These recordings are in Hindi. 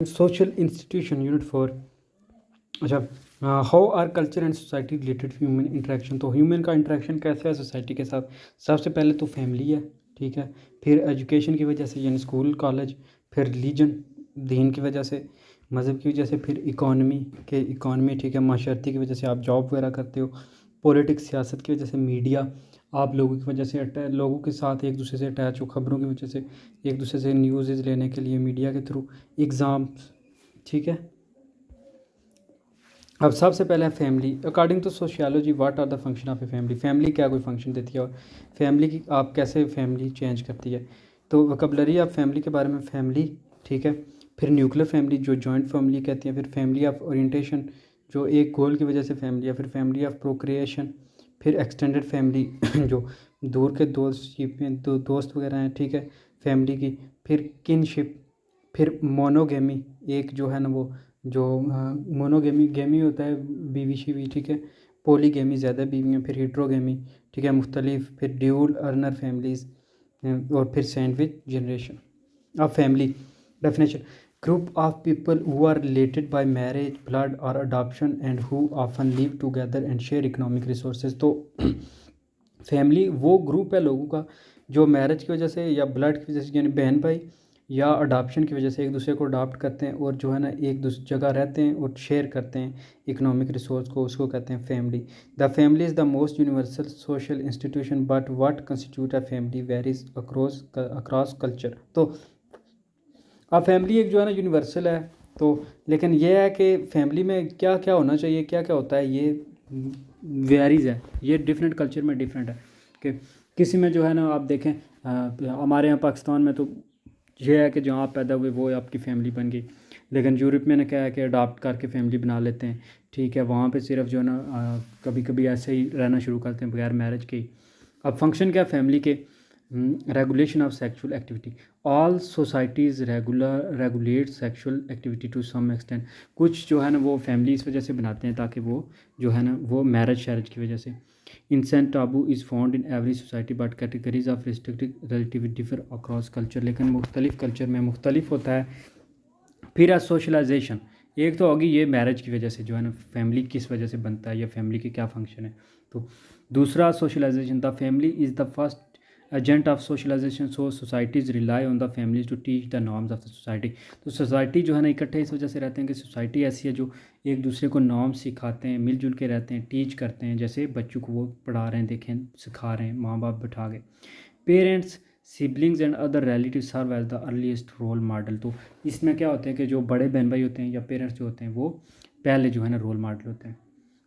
Social institution unit 4। अच्छा, how our culture and society related human interaction. तो ह्यूमन का इंटरेक्शन कैसा है सोसाइटी के साथ। सबसे पहले तो फैमिली है, ठीक है। फिर एजुकेशन की वजह से यानी स्कूल कॉलेज, फिर रिलीजन दीन की वजह से, मज़हब की वजह से, फिर इकॉनमी, ठीक है, माशरती की वजह से आप जॉब वगैरह करते हो, पॉलिटिक्स सियासत की वजह से, मीडिया आप लोगों की वजह से लोगों के साथ एक दूसरे से अटैच हो, खबरों की वजह से एक दूसरे से न्यूज़ लेने के लिए मीडिया के थ्रू, एग्ज़ाम्स, ठीक है। अब सबसे पहले है family. According to sociology what are the function of a family. Family क्या कोई फंक्शन देती है और फैमिली की आप कैसे फैमिली चेंज करती है। तो वोकैबुलरी ऑफ फैमिली के बारे में, फैमिली, ठीक है। फिर न्यूक्लियर फैमिली जो जॉइंट फैमिली कहती हैं। फिर फैमिली ऑफ ओरिएंटेशन जो एक गोल की वजह से फैमिली है। फिर फैमिली ऑफ प्रोक्रिएशन। फिर एक्सटेंडेड फैमिली जो दूर के दोस्त वगैरह हैं, ठीक है, फैमिली की। फिर किनशिप। फिर मोनोगेमी, एक जो है ना वो जो मोनोगेमी गेमी होता है बीवी शीवी, ठीक है। पॉलीगेमी ज़्यादा बीवियाँ। फिर हिट्रोगेमी, ठीक है, मुख्तलिफ। फिर ड्यूल अर्नर फैमिलीज़। और फिर सैंडविच जनरेशन। अब family definition, group of people who are related by marriage, blood और adoption and who often live together and share economic resources. तो फैमिली वो ग्रुप है लोगों का जो मैरिज की वजह से या ब्लड की वजह से यानी बहन भाई या अडाप्शन की वजह से एक दूसरे को अडाप्ट करते हैं और जो है ना एक दूसरी जगह रहते हैं और शेयर करते हैं इकोनॉमिक रिसोर्स को, उसको कहते हैं family. The family is the most universal social institution but what constitute a family varies across culture. तो अब फैमिली एक जो है ना यूनिवर्सल है, तो लेकिन ये है कि फैमिली में क्या क्या होना चाहिए, क्या क्या होता है, ये वेरीज है, ये डिफरेंट कल्चर में डिफरेंट है। कि किसी में जो है ना आप देखें हमारे यहाँ पाकिस्तान में तो ये है कि जहाँ आप पैदा हुए वो आपकी फ़ैमिली बन गई। लेकिन यूरोप में ना क्या है कि अडॉप्ट करके फैमिली बना लेते हैं, ठीक है। वहाँ पे सिर्फ जो है ना कभी कभी ऐसे ही रहना शुरू करते हैं बगैर मैरिज के। अब फंक्शन क्या फैमिली के, regulation of sexual activity. All societies regulate sexual activity to some extent. कुछ जो है ना वो फैमिली इस वजह से बनाते हैं ताकि वो जो है ना वो मैरिज शैरिज की वजह से। Incest taboo is found in every society but categories of restricted relative differ across culture. लेकिन मुख्तलिफ कल्चर में मुख्तलिफ होता है। फिर है सोशलाइजेशन। एक तो होगी ये मैरिज की वजह से जो है ना फैमिली किस वजह से बनता है या फैमिली के क्या फंक्शन है। तो दूसरा socialization, the family is the first agent of socialization, so societies rely on the families to teach the norms of the society. तो सोसाइटी जो है ना इकट्ठे इस वजह से रहते हैं कि सोसाइटी ऐसी है जो एक दूसरे को नॉर्म्स सिखाते हैं, मिलजुल के रहते हैं, टीच करते हैं। जैसे बच्चों को वो पढ़ा रहे हैं, देखें सिखा रहे हैं माँ बाप बिठा के। Parents, siblings and other relative serve as the earliest role model. तो इसमें क्या होता है कि जो बड़े बहन भाई होते हैं या पेरेंट्स जो होते हैं वो पहले जो है ना रोल मॉडल होते हैं।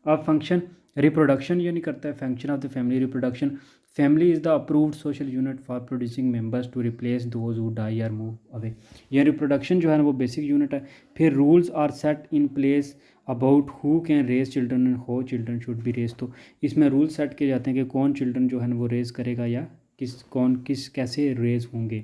अब फंक्शन रिप्रोडक्शन ये नहीं करता है। Function of the family reproduction. Family is the approved social unit for producing members to replace those who die और मूव अवे। यह रिप्रोडक्शन जो है ना वो बेसिक यूनिट है। फिर rules are set in place about who can raise children and how children should be raise. तो इसमें रूल सेट किए जाते हैं कि कौन चिल्ड्रन जो है ना वो रेज करेगा या किस कैसे रेज होंगे।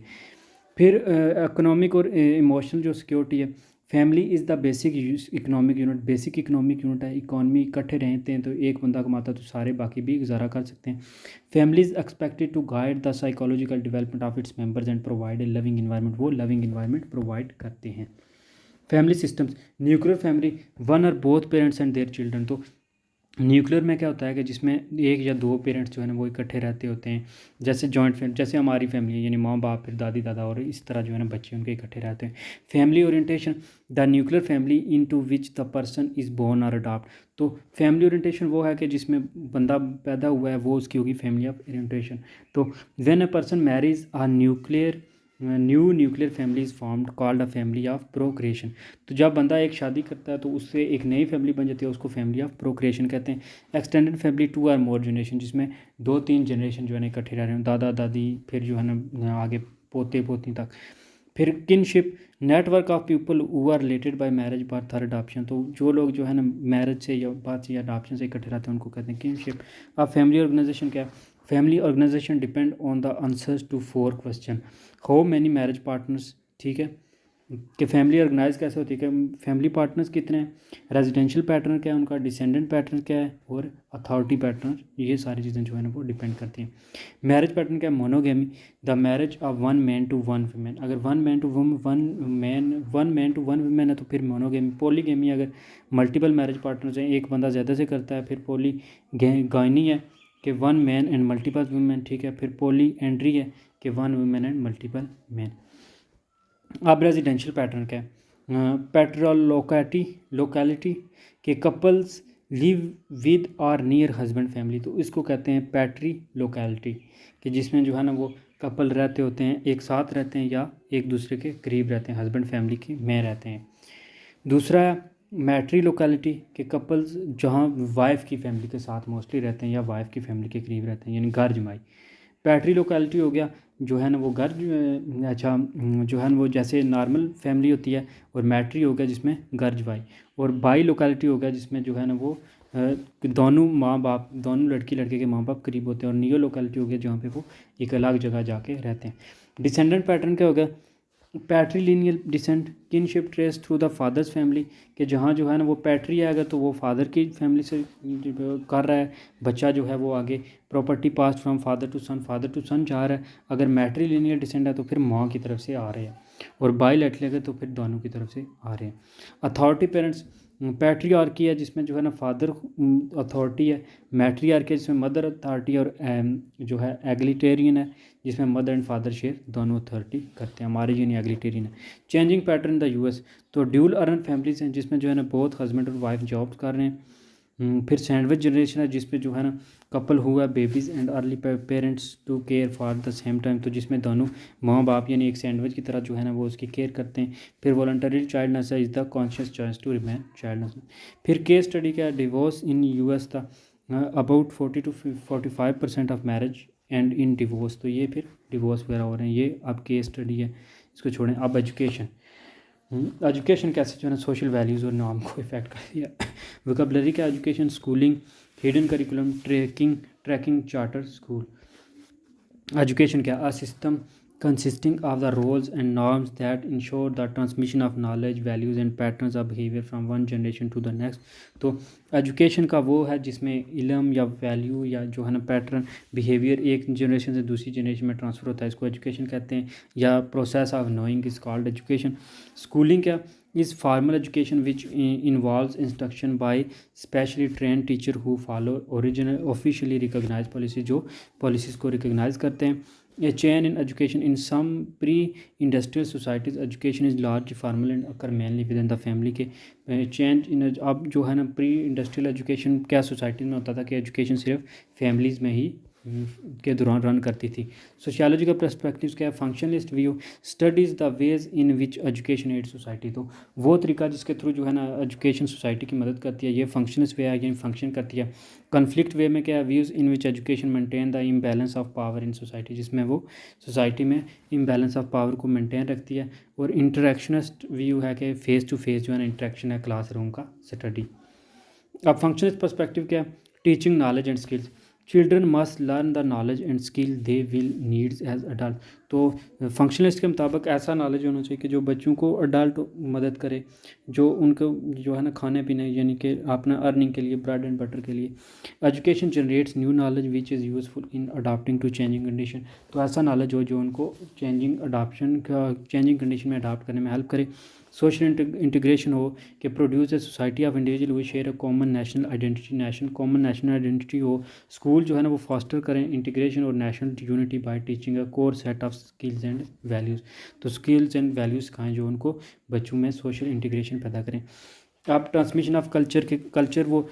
फिर इकोनॉमिक और इमोशनल जो सिक्योरिटी है। Family is the basic economic unit. Basic economic unit है। इकॉनमी इकट्ठे रहते हैं तो एक बंदा कमाता है तो सारे बाकी भी गुजारा कर सकते हैं। Family is expected to guide the psychological development of its members and provide a loving environment. वो लविंग इन्वायरमेंट प्रोवाइड करते हैं। Family systems, nuclear family, one और both parents and their children. तो न्यूक्लियर में क्या होता है कि जिसमें एक या दो पेरेंट्स जो है ना वो इकट्ठे रहते होते हैं। जैसे जॉइंट फैमिली, जैसे हमारी फैमिली है यानी माँ बाप फिर दादी दादा और इस तरह जो है ना बच्चे उनके इकट्ठे रहते हैं। Family orientation, the nuclear family into which the person is born और अडॉप्ट। तो फैमिली ओरिएंटेशन वो है कि जिसमें बंदा पैदा हुआ है वो उसकी होगी फैमिली ऑफ ओरिएंटेशन। तो when a person marriage a new nuclear family is formed called a family of procreation. तो जब बंदा एक शादी करता है तो उससे एक नई फैमिली बन जाती है, उसको फैमिली ऑफ प्रोक्रिएशन कहते हैं। Extended family, two or more generation, जिसमें 2-3 जनरेशन जो है ना इकट्ठे रह रहे हैं, दादा दादी फिर जो है ना आगे पोते पोती तक। फिर kinship, network of people who are related by marriage, birth और अडॉप्शन। तो जो लोग जो है ना मैरिज से या बर्थ से या अडॉप्शन से इकट्ठे रहते हैं उनको कहते हैं किनशिप। अब फैमिली ऑर्गेनाइजेशन क्या है। Family organization depend on the answers to 4 question. How many marriage partners, ठीक है, कि फैमिली ऑर्गेनाइज कैसे होती है, कि फैमिली पार्टनर्स कितने हैं, रेजिडेंशियल पैटर्न क्या है उनका, डिसेंडेंट पैटर्न क्या है, और अथॉरिटी पैटर्न, ये सारी चीज़ें जो है ना वो डिपेंड करती हैं। मैरिज पैटर्न क्या है, monogamy, the marriage of one man to one women. अगर one man to one women है तो फिर मोनोगेमी। पॉलीगेमी, अगर मल्टीपल मैरिज पार्टनर्स हैं, एक बंदा ज़्यादा से करता है, फिर पॉलीगाइनी है कि one man and multiple women, ठीक है। फिर पॉली एंड्री है कि one women and multiple man. अब रेजिडेंशियल पैटर्न क्या है, पेट्रोल लोकेलिटी के कपल्स लिव विद और नियर हस्बैंड फैमिली, तो इसको कहते हैं पैट्री लोकेलिटी, कि जिसमें जो है ना वो कपल रहते होते हैं, एक साथ रहते हैं या एक दूसरे के करीब रहते हैं, हस्बैंड फैमिली के में रहते हैं। दूसरा मैट्री लोकेलिटी के कपल्स जहाँ वाइफ की फैमिली के साथ मोस्टली रहते हैं या वाइफ की फैमिली के करीब रहते हैं, यानी घर जमाई। पैट्री लोकेलिटी हो गया जो है ना वो घर जो है ना वो जैसे नॉर्मल फैमिली होती है, और मैट्री हो गया जिसमें घर जमाई। और बाई लोकेलिटी हो गया जिसमें जो है ना वो दोनों माँ बाप, दोनों लड़की लड़के के माँ बाप करीब होते हैं। और नियो लोकेलिटी हो गया जहाँ पे वो एक अलग जगह जाके रहते हैं। डिसेंडेंट पैटर्न क्या हो गया, patrilineal descent, kinship trace through the father's family, कि जहाँ जो है ना वो पैट्री आएगा तो वो फादर की फैमिली से कर रहा है, बच्चा जो है वो आगे property pass from father to son जा रहा है। अगर मैट्रीलिनियल डिसेंट है तो फिर माँ की तरफ से आ रहे हैं, और बाईलैटरल है तो फिर दोनों की तरफ से आ रहे हैं। अथॉरिटी पेरेंट्स, पैट्रियार्की है जिसमें जो है ना फादर अथॉरिटी है, मैट्रियार्की है जिसमें मदर अथॉरिटी, और जो है एग्लिटेरियन है जिसमें मदर एंड फादर शेयर दोनों अथॉरिटी करते हैं। हमारे यानी एग्लिटेरियन है। चेंजिंग पैटर्न द यूएस, तो ड्यूल अर्न फैमिलीज हैं जिसमें जो है ना बहुत हस्बैंड और वाइफ जॉब कर रहे हैं। फिर सैंडविच जनरेशन है जिसमें जो है ना कपल हुआ babies and early parents to care for the same time, तो जिसमें दोनों माँ बाप यानी एक सैंडविच की तरह जो है ना वो उसकी केयर करते हैं। फिर voluntary childness is the conscious choice to remain childness. फिर केस स्टडी क्या है, डिवोर्स इन यूएस था about 40 to 45% of marriage and in divorce, तो ये फिर डिवोर्स वगैरह हो रहे हैं। ये अब केस स्टडी है, इसको छोड़ें। अब एजुकेशन, एजुकेशन कैसे जो है ना सोशल वैल्यूज़ और नॉर्म को इफेक्ट करती है। वोकैबुलरी का education, schooling, hidden curriculum, tracking charter school. Education क्या, a system consisting of the roles and norms that ensure the transmission of knowledge, values and patterns of behavior from one generation to the next। तो एजुकेशन का वो है जिसमें इल्म या वैल्यू या जो है ना पैटर्न बिहेवियर एक जनरेशन से दूसरी जनरेशन में ट्रांसफ़र होता है, इसको एजुकेशन कहते हैं, या process of knowing is called education. Schooling क्या, is formal education which involves instruction by specially train teacher who follow original officially recognise policy, जो पॉलिसीज़ को रिकॉग्नाइज करते हैं। A chain in education, in some pre-industrial societies education is largely formal and occur mainly within the family। के चेंज इन अब जो है ना प्री इंडस्ट्रियल एजुकेशन क्या सोसाइटी में होता था कि एजुकेशन सिर्फ फैमिलीज़ में ही के दौरान रन करती थी। सोशियोलॉजी का पर्सपेक्टिव क्या है, functionalist view studies the ways in which education aid society, तो वो तरीका जिसके थ्रू जो है ना एजुकेशन सोसाइटी की मदद करती है, ये फंक्शनलिस्ट वे है, यानी फंक्शन करती है। कन्फ्लिक्ट वे में क्या है, views in which education maintain the imbalance of power in society, जिसमें वो सोसाइटी में इम्बैलेंस ऑफ पावर को मेंटेन रखती है। और इंटरेक्शनिस्ट व्यू है कि फेस टू फेस जो है ना इंटरेक्शन है, क्लासरूम का स्टडी। अब फंक्शनलिस्ट पर्सपेक्टिव क्या है, teaching knowledge and skills, children must learn the knowledge and skill they will needs as adult, तो फंक्शनलिस्ट के मुताबिक ऐसा नॉलेज होना चाहिए कि जो बच्चों को अडल्ट मदद करे, जो उनको जो है ना खाने पीने यानी कि अपना अर्निंग के लिए, ब्रेड एंड बटर के लिए। Education generates new knowledge which is useful in adapting to changing condition, तो ऐसा नॉलेज हो जो उनको चेंजिंग कंडीशन में अडाप्ट करने में हेल्प करे। सोशल इंटीग्रेशन हो कि produce a society of individual we share a common national identity हो। स्कूल जो है ना वो फॉस्टर करें इंटीग्रेशन और national unity by teaching a core set of skills and values, तो स्किल्स एंड वैल्यूज़ सिखाएं जो उनको बच्चों में सोशल इंटीग्रेशन पैदा करें। आप ट्रांसमिशन ऑफ कल्चर वो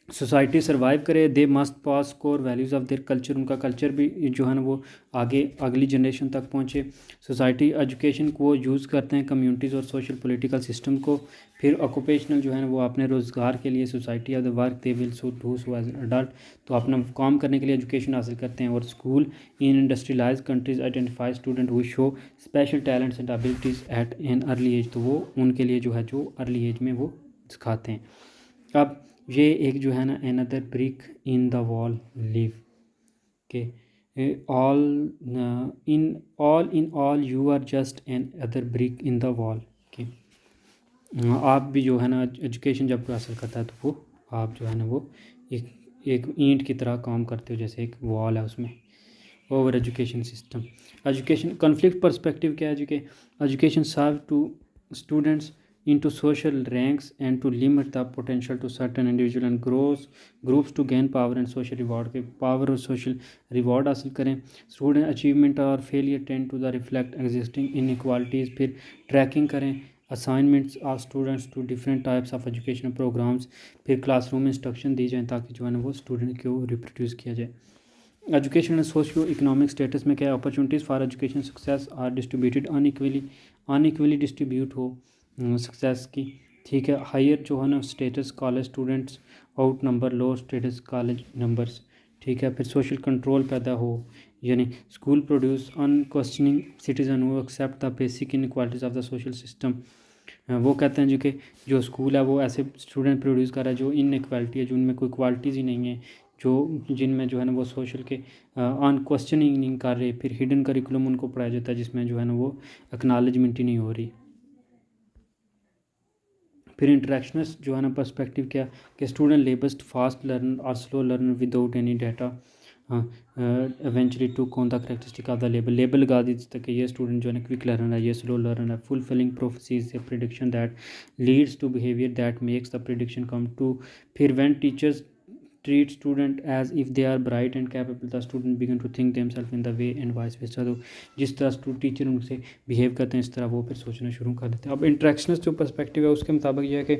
सोसाइटी सर्वाइव करे, they must pass core values of their culture, उनका कल्चर भी जो है ना वो आगे अगली जनरेशन तक पहुँचे। सोसाइटी एजुकेशन को यूज़ करते हैं कम्युनिटीज़ और सोशल पॉलिटिकल सिस्टम को। फिर ऑक्यूपेशनल जो है ना वो अपने रोज़गार के लिए society of the work they will do so as adult, तो अपना काम करने के लिए एजुकेशन हासिल करते हैं। और school in industrialize countries identify student who show special talents and abilities at an early age, तो वो उनके लिए जो है जो अर्ली एज में वो सिखाते हैं। अब ये एक जो है ना another brick in the wall live के all in all you are just another brick in the wall, आप भी जो है ना एजुकेशन जब कोई हासिल करता है तो वो आप जो है ना वो एक एक ईंट की तरह काम करते हो, जैसे एक वॉल है उसमें। Over education system, education conflict perspective क्या है कि education serve to students into social ranks and to limit the potential to certain individual and grows groups to gain power and social reward के power और social reward हासिल करें। student achievement और failure tend to the reflect existing inequalities, फिर tracking करें assignments of students to different types of educational programs, फिर classroom instruction दी जाए ताकि जो है ना वो student को reproduce किया जाए। Education and socio economic status में क्या है, opportunities for education success are distributed unequally distribute हो सक्सेस की, ठीक है। हायर जो है ना status college students out number low status college numbers, ठीक है। फिर सोशल कंट्रोल पैदा हो, यानी school produce unquestioning citizen who accept the basic inequalities of the social system. वो कहते हैं जो कि जो स्कूल है वो ऐसे स्टूडेंट प्रोड्यूस कर रहा है जो इनइक्वालिटी है, जो उनमें कोई क्वालिटीज़ ही नहीं है, जो जिनमें जो है ना वो सोशल के अनक्वेश्चनिंग नहीं कर रहे। फिर हिडन करिकुलम उनको पढ़ाया जाता है जिसमें जो है ना वो एक्नॉलेजमेंट ही नहीं हो रही। फिर इंटरेक्शनस जो है ना पर्सपेक्टिव क्या कि स्टूडेंट लेबस्ट फास्ट लर्नर और slow learner without any data eventually took on the characteristic of the label लगा दी तक कि ये स्टूडेंट जो है ना क्विक लर्नर है, ये स्लो लर्नर है। Fulfilling prophecies a prediction that leads to behaviour that makes the prediction come true. फिर when teachers treat student as if they are bright and capable, the student begin to think themselves in the way and vice versa। तो जिस तरह टीचर उनसे बिहेव करते हैं इस तरह वो फिर सोचना शुरू कर देते हैं। अब इंट्रैक्शनस जो पर्सपेक्टिव है उसके मुताबिक यह है कि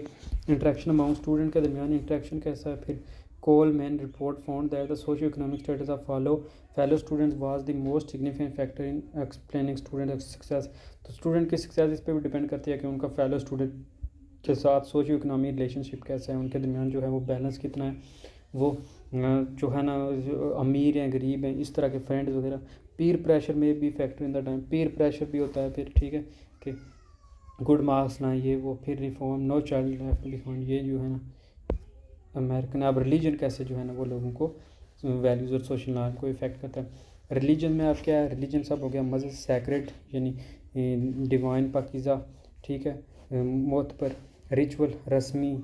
इंट्रैक्शन अमाउंट स्टूडेंट के दरमियान इंट्रैक्शन कैसा है। फिर Coleman report found that the socio economic status of fellow students was the most significant factor in explaining student success. तो स्टूडेंट की सक्सेस इस पर भी डिपेंड करती है कि उनका फेलो स्टूडेंट के साथ सोशियो इकोनॉमिक रिलेशनशिप कैसा है, उनके दरमियान जो है वो बैलेंस कितना है, वो जो है ना अमीर हैं गरीब हैं, इस तरह के फ्रेंड्स वगैरह। पीर प्रेशर में भी factor in the time, Pir pressure भी होता है फिर, ठीक है, कि गुड मार्क्स लाएँ ये वो। फिर reform no child left behind, ये जो है ना अमेरिकन। अब रिलीजन कैसे जो है ना वो लोगों को वैल्यूज़ और सोशल नॉर्म को इफ़ेक्ट करता है। रिलीजन में अब क्या है, रिलीजन सब हो गया मज़हब सैक्रेड यानी डिवाइन पाकीज़ा, ठीक है, मौत पर रिचुअल रस्मी,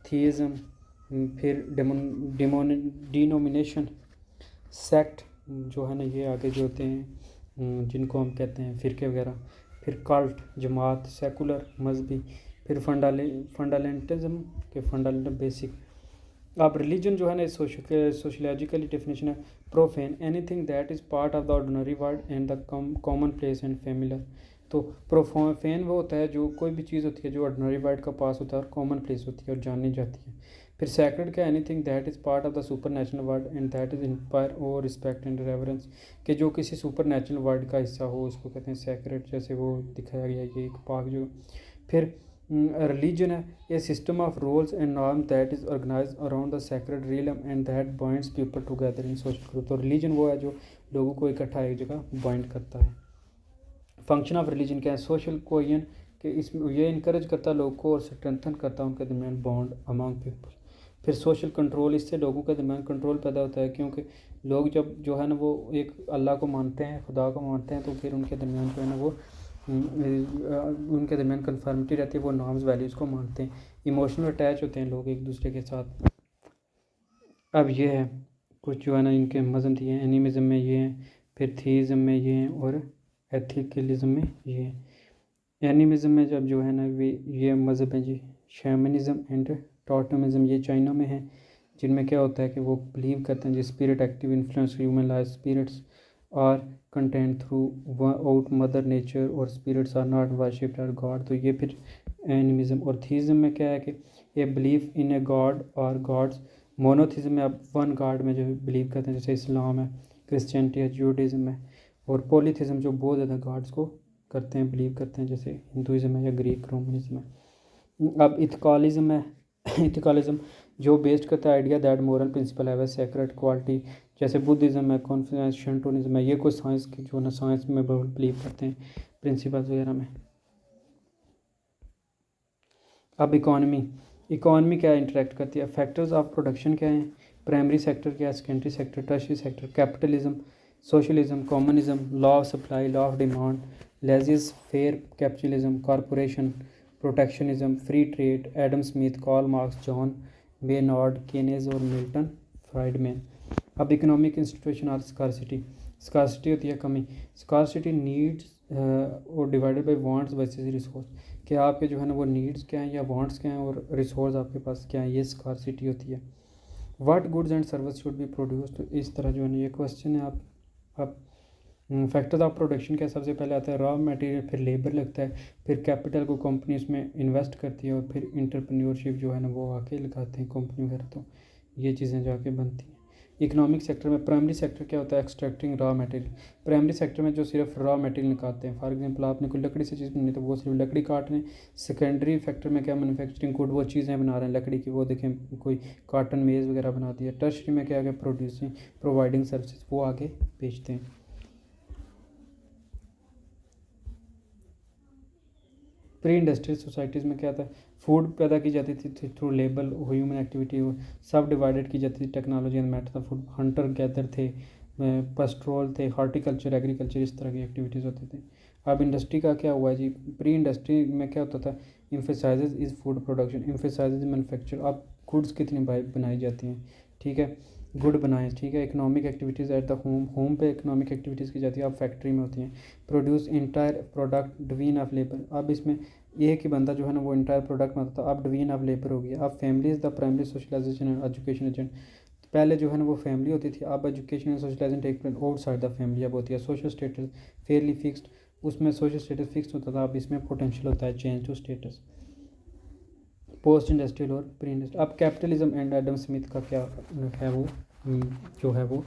थीज़म, फिर डिनोमिनेशन सेक्ट जो है ना ये आगे जो होते हैं जिनको हम कहते हैं फ़िरके वगैरह। फिर कल्ट जमात, सेकुलर मजहबी। फिर फंडामेंटलिज्म के फंडामेंटल बेसिक। अब रिलीजन जो है ना सोशलॉजिकली डेफिनेशन है profane anything that is part of the ordinary world and the common place and familiar. तो प्रोफेन वो होता है जो कोई भी चीज़ होती है जो ऑर्डिनरी वर्ल्ड का पास होता है और कॉमन प्लेस होती है और जानी जाती है। फिर सैक्रेड का anything that is part of the super natural world and that is inspire और रिस्पेक्ट एंड रेवरेंस, कि जो किसी सुपर नेचुरल वर्ल्ड का हिस्सा हो उसको कहते हैं सैक्रेड, जैसे वो दिखाया गया ये एक पाक जो। फिर रिलीजन है a system of rules and norm that is organise around the sacred realm and that binds people together in social group. तो रिलीजन वो है जो लोगों को इकट्ठा एक जगह बाइंड करता है। फंक्शन ऑफ रिलीजन क्या है, सोशल कोयन, कि इसमें ये इनकरेज करता है लोगों को और स्ट्रेंथन करता है उनके दरमियान बॉन्ड अमंग पीपल। फिर सोशल कंट्रोल, इससे लोगों के दरमियान कंट्रोल पैदा होता है, क्योंकि लोग जब जो है ना वो एक अल्लाह को मानते हैं, खुदा को मानते हैं, तो फिर उनके दरमियान जो है ना वो उनके दरमियान कन्फर्मिटी रहती है, वो नॉर्म्स वैल्यूज़ को मानते हैं। इमोशनल अटैच होते हैं लोग एक दूसरे के साथ। अब ये है कुछ जो है ना इनके मज़हब दिए हैं, एनिमिज़म में ये हैं, फिर थीज़म में ये हैं और एथिकलिज्म में ये है। एनिमिज़म में जब जो है ना ये मज़हब है जी शैमनिज़म एंड टोटमिज़म, ये चाइना में है, जिनमें क्या होता है कि वो बिलीव करते हैं जी spirit active influence human life, spirits are content throughout mother nature और spirits are not worshipped are god. तो ये फिर एनिमिज़म। और थीज़म में क्या है कि ये बिलीव इन ए गॉड और गॉड्स। मोनोथिज़म में आप वन गॉड में जो बिलीव करते हैं, जैसे इस्लाम है, क्रिश्चियनिटी है, जूडिज़म है। और पॉलीथिज़म जो बहुत ज़्यादा गॉड्स को करते हैं बिलीव करते हैं, जैसे हिंदुज़म है या ग्रीक रोमनिज़म है। अब इथिकलिज्म है, इथिकलिज्म जो बेस्ड करता है आइडिया दैट मोरल प्रिंसिपल है सेक्रेट क्वालिटी, जैसे बुद्धिज़्म है, कॉन्फ्यूशियनिज्म, शिंटोइज्म है, ये कोई साइंस की जो ना साइंस में बहुत बिलीव करते हैं प्रिंसिपल्स वगैरह में। अब इकॉनमी क्या इंटरेक्ट करती है, फैक्टर्स ऑफ प्रोडक्शन क्या हैं, प्राइमरी सेक्टर क्या है, secondary sector, tertiary sector, capitalism, socialism, communism, law of supply, law of demand, laissez faire capitalism, corporation, protectionism, free trade, Adam Smith, Karl Marx, John Maynard Keynes और मिल्टन फ्राइडमैन। अब इकोनॉमिक इंस्टीट्यूशन और स्कार्सिटी होती है कमी। स्कार्सिटी नीड्स और divided by wants versus resource, कि आपके जो है ना वो नीड्स क्या हैं या वांट्स क्या हैं और रिसोर्स आपके पास क्या है, ये स्कार्सिटी होती है। What goods and service should be produce, तो इस तरह जो है ना ये क्वेश्चन है। आप फैक्टर्स ऑफ प्रोडक्शन क्या, सबसे पहले आता है रॉ मटेरियल, फिर लेबर लगता है, फिर कैपिटल को कंपनी इसमें इन्वेस्ट करती है और फिर इंटरप्रेन्योरशिप जो है ना वो आके लगाते हैं कंपनी वगैरह। तो ये चीज़ें जाके बनती हैं। इकोनॉमिक सेक्टर में प्राइमरी सेक्टर क्या होता है, extracting raw material. Primary sector में जो सिर्फ रॉ मटेरियल निकालते हैं, फॉर एग्जांपल आपने कोई लकड़ी से चीज़ बनानी तो वो सिर्फ लकड़ी काट रहे हैं। सेकेंडरी फैक्टर में क्या, मैन्युफैक्चरिंग गुड, वो चीज़ें बना रहे हैं लकड़ी की, वो देखें कोई कॉटन मेज़ वगैरह बनाती है। टर्शरी में क्या, प्रोड्यूसिंग प्रोवाइडिंग सर्विसेज, वो आगे बेचते हैं। प्री इंडस्ट्रियल सोसाइटीज़ में क्या था, फूड पैदा की जाती थी थ्रू लेबर ह्यूमन एक्टिविटी, सब डिवाइडेड की जाती थी technology and method of food. Hunter gather थे, पस्ट्रोल थे, हॉर्टिकल्चर, एग्रीकल्चर, इस तरह की एक्टिविटीज़ होती थी। अब इंडस्ट्री का क्या हुआ है जी, प्री इंडस्ट्री में क्या होता था, emphasises is food production, emphasises manufacture. अब गुड्स कितनी बनाई जाती हैं, ठीक है, गुड बनाएं, ठीक है। Economic activities at the home पे इकोनॉमिक एक्टिविटीज़ की जाती है, अब फैक्ट्री में होती हैं। Produce entire product division of labour, अब इसमें एक ही बंदा जो है ना वो इंटायर प्रोडक्ट में होता था, अब डिवीजन ऑफ लेबर हो गया। अब family is the primary socialization and education agent, पहले जो है ना वो फैमिली होती थी, अब education and socialization take place outside the family अब होती है। सोशल स्टेटस फेयरली फिक्स्ड, उसमें सोशल स्टेटस फिक्स होता था, अब इसमें पोटेंशियल होता है change to status. Post industrial और प्री इंडस्ट्रियल। अब कैपिटलिज्म एंड एडम स्मिथ का क्या है वो जो है वो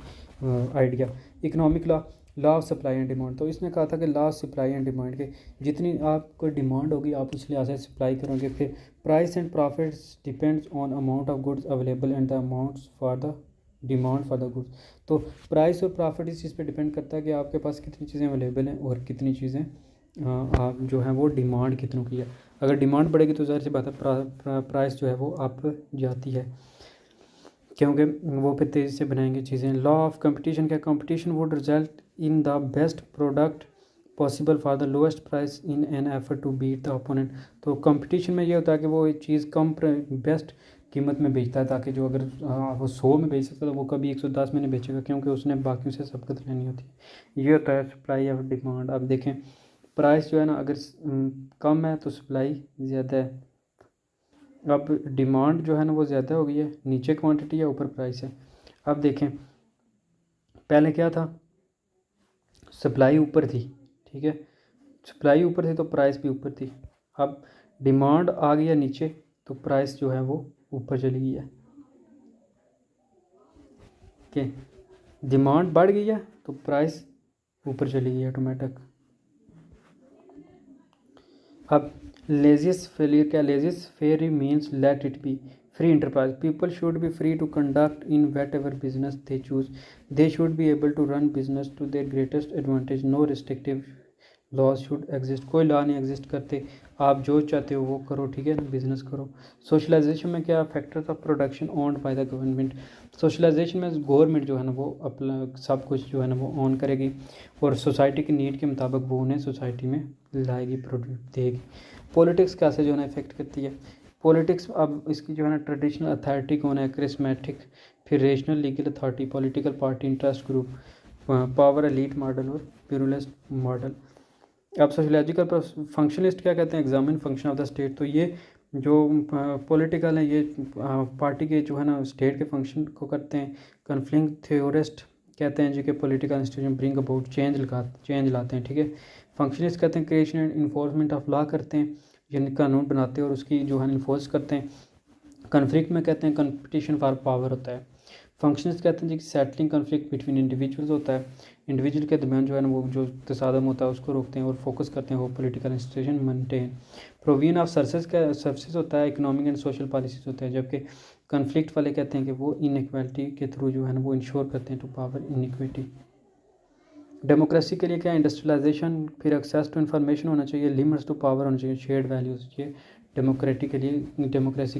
idea. Economic law of supply and demand, तो इसने कहा था कि law of supply and demand के जितनी आपको डिमांड होगी आप उस लिहाज से सप्लाई करोगे। फिर price and profits depends on amount of goods available and the amounts for the demand for the goods. तो प्राइस और प्रॉफिट इस चीज़ पे डिपेंड करता है कि आपके पास कितनी चीज़ें अवेलेबल हैं और कितनी चीज़ें आप जो है वो डिमांड कितनों की है। अगर डिमांड बढ़ेगी तो ज़ाहिर सी बात है प्राइस जो है वो अप जाती है, क्योंकि वो फिर तेज़ी से बनाएंगे चीज़ें। लॉ ऑफ कंपटीशन क्या, competition would result in the best product possible for the lowest price in an effort to beat the opponent. तो कंपटीशन में ये होता है कि वो एक चीज़ कम बेस्ट कीमत में बेचता है, ताकि जो अगर वो 100 में बेच सकता है तो वो कभी 110 में नहीं बेचेगा, क्योंकि उसने बाकियों से सबकत लेनी होती है। ये होता है सप्लाई और डिमांड। अब देखें प्राइस जो है ना अगर कम है तो सप्लाई ज़्यादा है। अब डिमांड जो है ना वो ज़्यादा हो गई है, नीचे क्वांटिटी है ऊपर प्राइस है। अब देखें पहले क्या था, सप्लाई ऊपर थी, ठीक है, सप्लाई ऊपर थी तो प्राइस भी ऊपर थी। अब डिमांड आ गई है नीचे तो प्राइस जो है वो ऊपर चली गई है। ओके, डिमांड बढ़ गई है तो प्राइस ऊपर चली गई है ऑटोमेटिक। अब लेजिस्ट फेलियर क्या, laissez faire means let it be free enterprise. People should be free to conduct in whatever business they choose. They should be able to run business to their greatest advantage. No restrictive laws should exist. कोई लॉ नहीं एग्जिस्ट करते, आप जो चाहते हो वो करो, ठीक है ना, बिजनेस करो। सोशलाइजेशन में क्या, factors of production owned by the government. Socialization में गवर्नमेंट जो है ना वो अपना सब कुछ जो है ना वो ऑन करेगी और सोसाइटी की नीड के मुताबिक वो उन्हें सोसाइटी में लाएगी, प्रोडक्ट देगी। पॉलिटिक्स कैसे जो है ना इफेक्ट करती है, पॉलिटिक्स अब इसकी जो है ना ट्रेडिशनल अथॉरिटी कौन है, क्रिस्मेटिक, फिर rational legal authority, political party, interest group, power elite model और प्लूरलिस्ट मॉडल। अब सोशलॉजिकल फंक्शनलिस्ट क्या कहते हैं, examine function of the state. तो ये जो पॉलिटिकल है ये पार्टी के जो है ना स्टेट के फंक्शन को करते हैं। कन्फ्लिक्ट थ्योरिस्ट कहते हैं जी कि political institution bring about change लाते हैं, ठीक है। फंक्शनलिस्ट कहते हैं creation and enforcement of law करते हैं, यानी कानून बनाते हैं और उसकी जो है इन्फोर्स करते हैं। कन्फ्लिक्ट में कहते हैं कंपटीशन फॉर पावर होता है। फंक्शंस कहते हैं जी सेटलिंग कन्फ्लिक्ट बिटवीन इंडिविजुअल्स होता है, इंडिविजुअल के दरमियान जो है ना वो जो तसादम होता है उसको रोकते हैं और फोकस करते हैं वो political institution maintain. Provision of services होता है, इकोनॉमिक एंड सोशल पॉलिसीज होते हैं, जबकि कन्फ्लिक्ट वाले कहते हैं कि वो इनइक्वालिटी के थ्रू जो है ना वो इंश्योर करते हैं टू पावर इनइक्विटी। डेमोक्रेसी के लिए क्या, इंडस्ट्रियलाइजेशन, फिर एक्सेस टू इन्फॉर्मेशन होना चाहिए, लिमिट्स टू पावर होना चाहिए, शेयर्ड वैल्यूज चाहिए। डेमोक्रेसी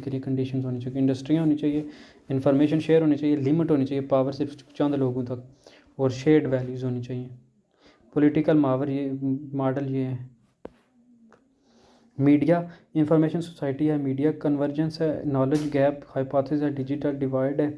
के लिए कंडीशंस होनी चाहिए, इंडस्ट्रियाँ होनी चाहिए, इन्फॉर्मेशन शेयर होनी चाहिए, लिमिट होनी चाहिए, पावर सिर्फ चंद लोगों तक, और शेयर्ड वैल्यूज़ होनी चाहिए। पॉलिटिकल मॉडल ये है। मीडिया इंफॉर्मेशन सोसाइटी है, मीडिया कन्वर्जेंस है, नॉलेज गैप, हाइपोथेसिस है, डिजिटल डिवाइड है,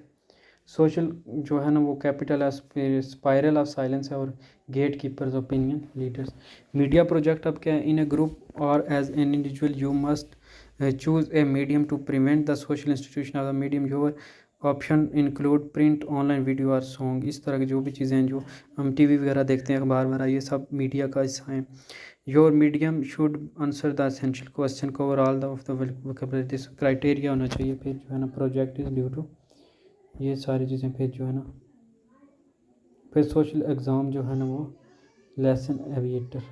सोशल जो है ना वो कैपिटल है, फिर स्पायरल ऑफ साइलेंस है, और gatekeepers opinion leaders. Media project अब क्या है, इन ए ग्रुप और as an individual you must choose a medium to prevent the social institution of the medium. Your option include print, online, video और सॉन्ग। इस तरह की जो भी चीज़ें हैं जो हम टीवी वगैरह देखते हैं, अखबार वगैरह, ये सब मीडिया का हिस्सा हैं। Your medium should answer the essential question, cover all the of the vocabulary. This criteria होना चाहिए। फिर जो है ना प्रोजेक्ट इज ड्यू टू, ये सारी चीज़ें। फिर जो है ना फिर सोशल एग्ज़ाम जो है ना वो लेसन एविएटर।